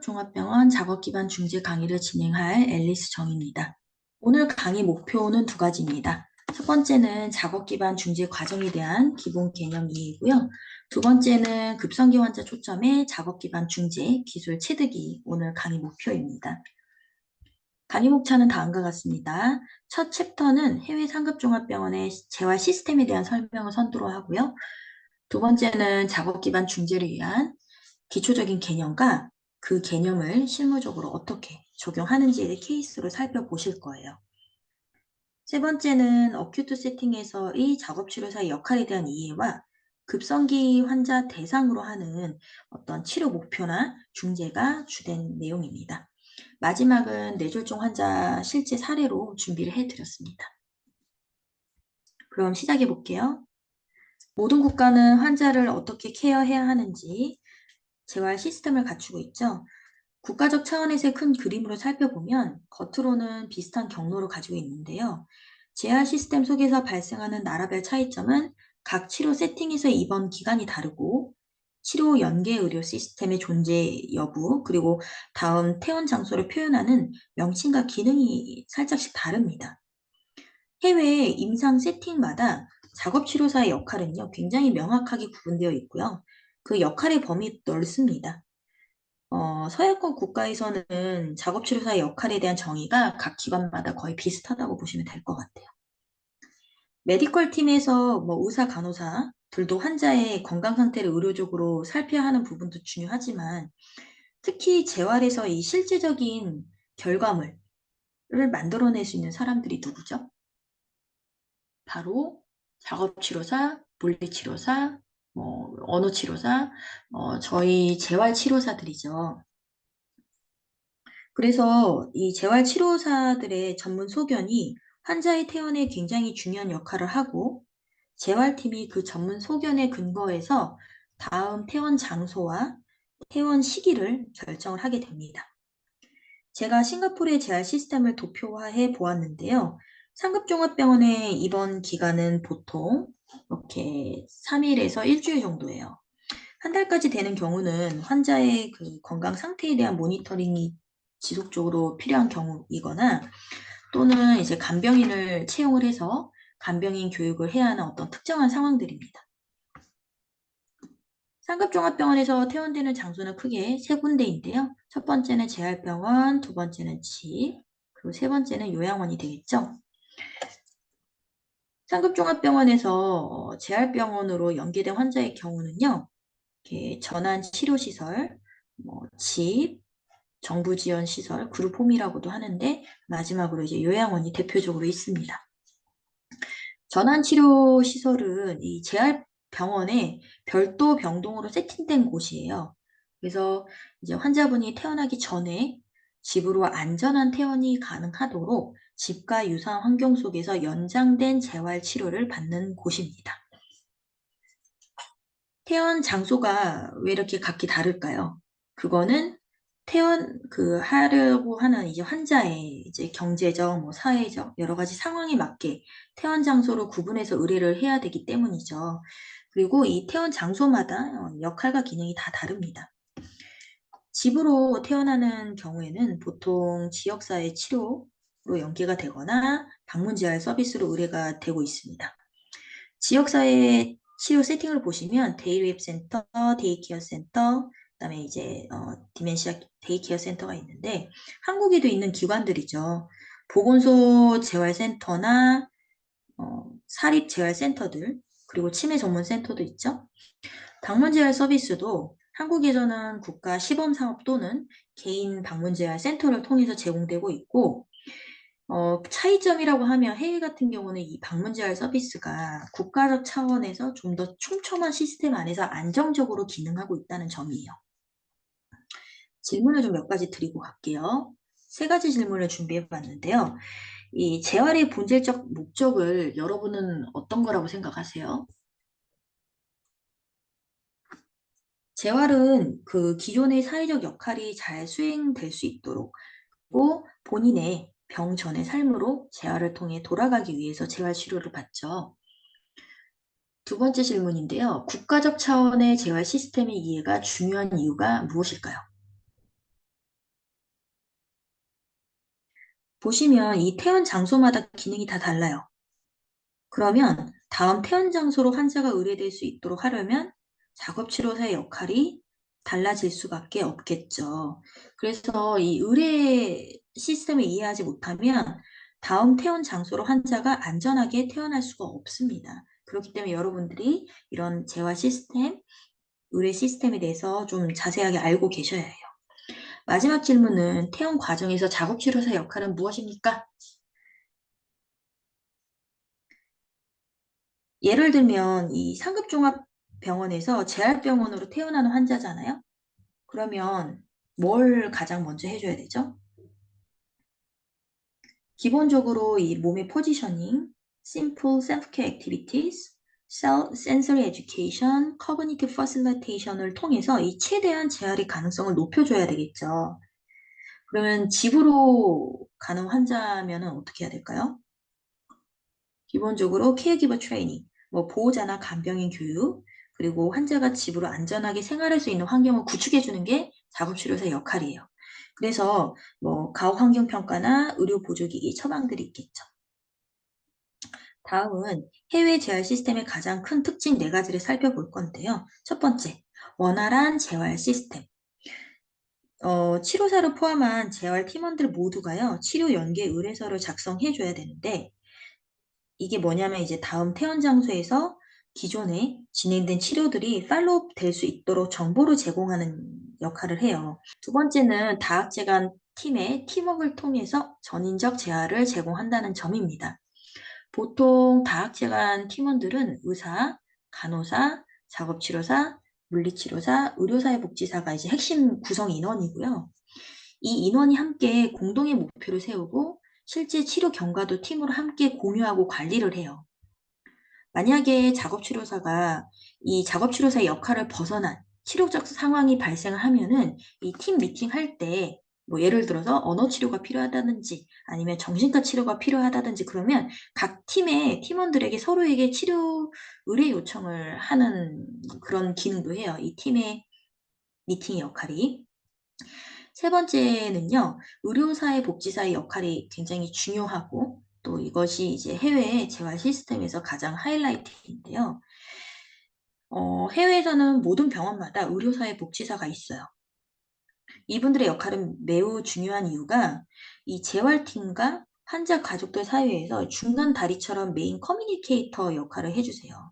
삼각종합병원 작업기반 중재 강의를 진행할 앨리스 정입니다. 오늘 강의 목표는 두 가지입니다. 첫 번째는 작업기반 중재 과정에 대한 기본 개념 이해이고요. 두 번째는 급성기 환자 초점의 작업기반 중재 기술 체득이 오늘 강의 목표입니다. 강의 목차는 다음과 같습니다. 첫 챕터는 해외 상급종합병원의 재활 시스템에 대한 설명을 선두로 하고요. 두 번째는 작업기반 중재를 위한 기초적인 개념과 그 개념을 실무적으로 어떻게 적용하는지에 대해 케이스로 살펴보실 거예요. 세 번째는 어큐트 세팅에서의 작업치료사의 역할에 대한 이해와 급성기 환자 대상으로 하는 어떤 치료 목표나 중재가 주된 내용입니다. 마지막은 뇌졸중 환자 실제 사례로 준비를 해드렸습니다. 그럼 시작해 볼게요. 모든 국가는 환자를 어떻게 케어해야 하는지 재활 시스템을 갖추고 있죠. 국가적 차원에서의 큰 그림으로 살펴보면 겉으로는 비슷한 경로를 가지고 있는데요. 재활 시스템 속에서 발생하는 나라별 차이점은 각 치료 세팅에서의 입원 기간이 다르고 치료 연계 의료 시스템의 존재 여부 그리고 다음 퇴원 장소를 표현하는 명칭과 기능이 살짝씩 다릅니다. 해외 임상 세팅마다 작업치료사의 역할은요, 굉장히 명확하게 구분되어 있고요. 그 역할의 범위 넓습니다. 서양권 국가에서는 작업치료사의 역할에 대한 정의가 각 기관마다 거의 비슷하다고 보시면 될 것 같아요. 메디컬 팀에서 의사, 간호사들도 환자의 건강 상태를 의료적으로 살펴야 하는 부분도 중요하지만 특히 재활에서 이 실제적인 결과물을 만들어낼 수 있는 사람들이 누구죠? 바로 작업치료사, 물리치료사, 언어치료사, 저희 재활치료사들이죠. 그래서 이 재활치료사들의 전문 소견이 환자의 퇴원에 굉장히 중요한 역할을 하고 재활팀이 그 전문 소견에 근거해서 다음 퇴원 장소와 퇴원 시기를 결정을 하게 됩니다. 제가 싱가포르의 재활 시스템을 도표화해 보았는데요. 상급종합병원의 입원 기간은 보통 이렇게 3일에서 일주일 정도예요. 한 달까지 되는 경우는 환자의 그 건강 상태에 대한 모니터링이 지속적으로 필요한 경우이거나 또는 이제 간병인을 채용을 해서 간병인 교육을 해야 하는 어떤 특정한 상황들입니다. 상급종합병원에서 퇴원되는 장소는 크게 세 군데인데요. 첫 번째는 재활병원, 두 번째는 집, 그리고 세 번째는 요양원이 되겠죠. 상급종합병원에서 재활병원으로 연계된 환자의 경우는요. 이렇게 전환치료시설, 집, 정부 지원 시설, 그룹홈이라고도 하는데 마지막으로 이제 요양원이 대표적으로 있습니다. 전환치료 시설은 이 재활병원에 별도 병동으로 세팅된 곳이에요. 그래서 이제 환자분이 태어나기 전에 집으로 안전한 퇴원이 가능하도록 집과 유사한 환경 속에서 연장된 재활 치료를 받는 곳입니다. 퇴원 장소가 왜 이렇게 각기 다를까요? 그거는 하려고 하는 이제 환자의 이제 경제적, 사회적 여러 가지 상황에 맞게 퇴원 장소를 구분해서 의뢰를 해야 되기 때문이죠. 그리고 이 퇴원 장소마다 역할과 기능이 다 다릅니다. 집으로 퇴원하는 경우에는 보통 지역사회 치료로 연계가 되거나 방문재활 서비스로 의뢰가 되고 있습니다. 지역사회 치료 세팅을 보시면 데이리앱 센터, 데이케어 센터, 그다음에 이제 디멘시아 데이케어 센터가 있는데 한국에도 있는 기관들이죠. 보건소 재활센터나 사립 재활센터들 그리고 치매 전문 센터도 있죠. 방문재활 서비스도 한국에서는 국가 시범사업 또는 개인 방문재활 센터를 통해서 제공되고 있고 차이점이라고 하면 해외 같은 경우는 이 방문재활 서비스가 국가적 차원에서 좀 더 촘촘한 시스템 안에서 안정적으로 기능하고 있다는 점이에요. 질문을 좀 몇 가지 드리고 갈게요. 세 가지 질문을 준비해 봤는데요. 이 재활의 본질적 목적을 여러분은 어떤 거라고 생각하세요? 재활은 그 기존의 사회적 역할이 잘 수행될 수 있도록 또 본인의 병 전의 삶으로 재활을 통해 돌아가기 위해서 재활 치료를 받죠. 두 번째 질문인데요. 국가적 차원의 재활 시스템의 이해가 중요한 이유가 무엇일까요? 보시면 이 퇴원 장소마다 기능이 다 달라요. 그러면 다음 퇴원 장소로 환자가 의뢰될 수 있도록 하려면 작업치료사의 역할이 달라질 수밖에 없겠죠. 그래서 이 의뢰 시스템을 이해하지 못하면 다음 퇴원 장소로 환자가 안전하게 퇴원할 수가 없습니다. 그렇기 때문에 여러분들이 이런 재활 시스템, 의뢰 시스템에 대해서 좀 자세하게 알고 계셔야 해요. 마지막 질문은 퇴원 과정에서 작업치료사 역할은 무엇입니까? 예를 들면 이 상급종합병원에서 재활병원으로 퇴원하는 환자잖아요. 그러면 뭘 가장 먼저 해줘야 되죠? 기본적으로 이 몸의 포지셔닝, simple self-care activities, sensory education, cognitive facilitation을 통해서 이 최대한 재활의 가능성을 높여줘야 되겠죠. 그러면 집으로 가는 환자면은 어떻게 해야 될까요? 기본적으로 케어기버 트레이닝, 뭐 보호자나 간병인 교육, 그리고 환자가 집으로 안전하게 생활할 수 있는 환경을 구축해주는 게 작업치료사의 역할이에요. 그래서 뭐 가혹 환경 평가나 의료 보조기기 처방들이 있겠죠. 다음은 해외 재활 시스템의 가장 큰 특징 4가지를 살펴볼 건데요. 첫 번째, 원활한 재활 시스템. 치료사를 포함한 재활 팀원들 모두가요, 치료 연계 의뢰서를 작성해 줘야 되는데, 이게 뭐냐면 이제 다음 퇴원 장소에서 기존에 진행된 치료들이 팔로우업 될 수 있도록 정보를 제공하는 역할을 해요. 두 번째는 다학제 간 팀의 팀워크를 통해서 전인적 재활을 제공한다는 점입니다. 보통 다학제 간 팀원들은 의사, 간호사, 작업치료사, 물리치료사, 의료사회복지사가 이제 핵심 구성 인원이고요. 이 인원이 함께 공동의 목표를 세우고 실제 치료 경과도 팀으로 함께 공유하고 관리를 해요. 만약에 작업치료사가 이 작업치료사의 역할을 벗어난 치료적 상황이 발생을 하면은 이 팀 미팅 할 때 뭐 예를 들어서 언어 치료가 필요하다든지 아니면 정신과 치료가 필요하다든지 그러면 각 팀의 팀원들에게 서로에게 치료 의뢰 요청을 하는 그런 기능도 해요. 이 팀의 미팅 역할이. 세 번째는요, 의료사회복지사의 역할이 굉장히 중요하고 또 이것이 이제 해외 재활 시스템에서 가장 하이라이트인데요. 해외에서는 모든 병원마다 의료사회복지사가 있어요. 이분들의 역할은 매우 중요한 이유가 이 재활팀과 환자 가족들 사이에서 중간 다리처럼 메인 커뮤니케이터 역할을 해주세요.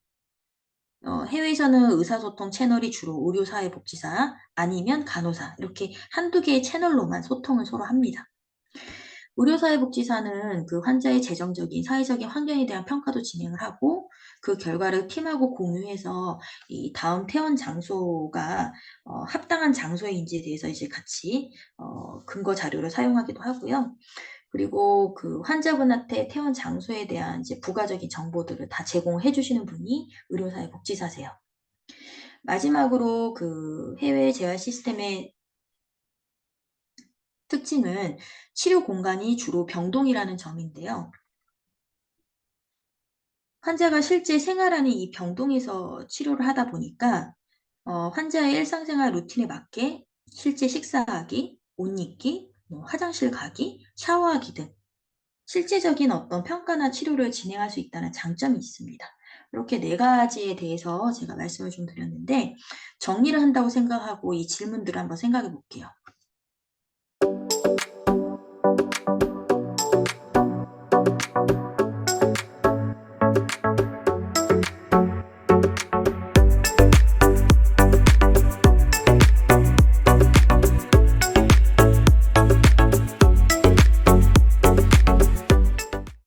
해외에서는 의사소통 채널이 주로 의료사회복지사 아니면 간호사 이렇게 한두 개의 채널로만 소통을 서로 합니다. 의료사회복지사는 그 환자의 재정적인, 사회적인 환경에 대한 평가도 진행을 하고 그 결과를 팀하고 공유해서 이 다음 퇴원 장소가 합당한 장소인지에 대해서 이제 같이 근거 자료를 사용하기도 하고요. 그리고 그 환자분한테 퇴원 장소에 대한 이제 부가적인 정보들을 다 제공해 주시는 분이 의료사회복지사세요. 마지막으로 그 해외 재활 시스템의 특징은 치료 공간이 주로 병동이라는 점인데요. 환자가 실제 생활하는 이 병동에서 치료를 하다 보니까 환자의 일상생활 루틴에 맞게 실제 식사하기, 옷 입기, 뭐 화장실 가기, 샤워하기 등 실제적인 어떤 평가나 치료를 진행할 수 있다는 장점이 있습니다. 이렇게 4가지에 대해서 제가 말씀을 좀 드렸는데 정리를 한다고 생각하고 이 질문들을 한번 생각해 볼게요.